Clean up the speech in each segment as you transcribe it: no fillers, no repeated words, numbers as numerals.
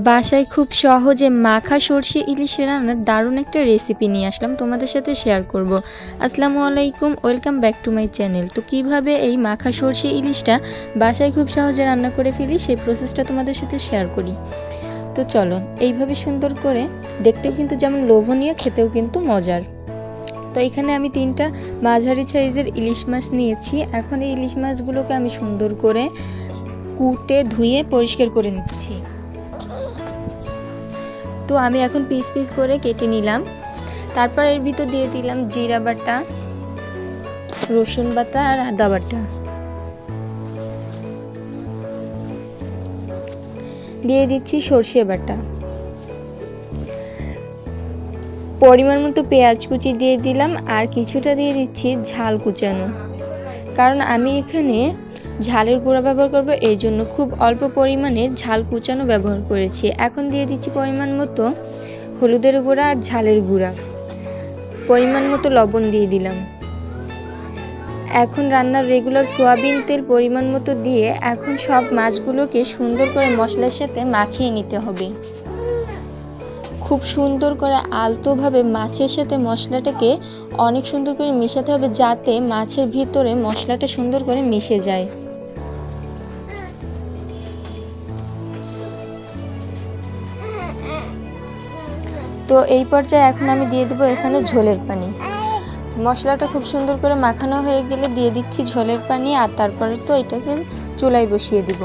বাসায় খুব সহজে মাখা সরষে ইলিশ রান্নার দারুণ একটা রেসিপি নিয়ে আসলাম তোমাদের সাথে শেয়ার করব। আসসালামু আলাইকুম, welcome back to my channel. তো কিভাবে এই মাখা সরষে ইলিশটা বাসায় খুব সহজে রান্না করে ফেলি সেই প্রসেসটা তোমাদের সাথে শেয়ার করি। তো চলো, এইভাবে সুন্দর করে দেখতেও কিন্তু যেমন লোভনীয়, খেতেও কিন্তু মজার। তো এখানে আমি 3টা মাঝারি সাইজের ইলিশ মাছ নিয়েছি। এখন এই ইলিশ মাছগুলোকে আমি সুন্দর করে কুটে ধুয়ে পরিষ্কার করে নিচ্ছি। তো আমি এখন পিস পিস করে কেটে নিলাম। তারপর এর ভিতর দিয়ে দিলাম জিরা বাটা, রসুন বাটা আর আদা বাটা। দিয়ে দিচ্ছি সরষে বাটা, পরিমাণ মতো পেঁয়াজ কুচি দিয়ে দিলাম, আর কিছুটা দিয়ে দিচ্ছি ঝাল কুচানো। কারণ আমি এখানে ঝালের গুঁড়া ব্যবহার করব, এই জন্য খুব অল্প পরিমাণে ঝাল কুচানো ব্যবহার করেছি। এখন দিয়ে দিচ্ছি পরিমাণ মতো হলুদের গুঁড়া আর ঝালের গুঁড়া, পরিমাণ মতো লবণ দিয়ে দিলাম। এখন রান্নার রেগুলার সয়াবিন তেল পরিমাণ মতো দিয়ে এখন সব মাছগুলোকে সুন্দর করে মশলার সাথে মাখিয়ে নিতে হবে। খুব সুন্দর করে আলতোভাবে মাছের সাথে মশলাটাকে অনেক সুন্দর করে মিশাতে হবে, যাতে মাছের ভিতরে মশলাটা সুন্দর করে মিশে যায়। তো এই পর্যায়ে এখন আমি দিয়ে দেবো এখানে ঝোলের পানি। মশলাটা খুব সুন্দর করে মাখানো হয়ে গেলে দিয়ে দিচ্ছি ঝোলের পানি, আর তারপরে তো এটাকে চুলায় বসিয়ে দিব।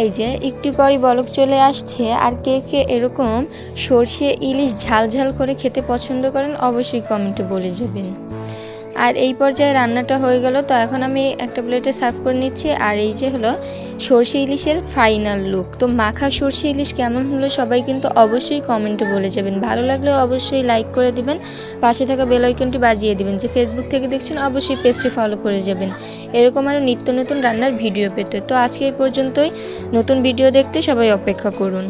এই যে একটু পরই বলক চলে আসছে। আর কে কে এরকম সরষে ইলিশ ঝাল ঝাল করে খেতে পছন্দ করেন অবশ্যই কমেন্টে বলে যাবেন। আর এই পর্যায়ে রান্নাটা হয়ে গেল। তো এখন আমি একটা প্লেটে সার্ভ করে নিচ্ছি। আর এই যে হলো সরষে ইলিশের ফাইনাল লুক। তো মাখা সরষে ইলিশ কেমন হলো সবাই কিন্তু অবশ্যই কমেন্টে বলে যাবেন। ভালো লাগলে অবশ্যই লাইক করে দিবেন, পাশে থাকা বেল আইকনটি বাজিয়ে দিবেন। যে ফেসবুক থেকে দেখছেন অবশ্যই পেজটি ফলো করে যাবেন এরকম আরও নিত্য নতুন রান্নার ভিডিও পেতে। তো আজকে এই পর্যন্তই। নতুন ভিডিও দেখতে সবাই অপেক্ষা করুন।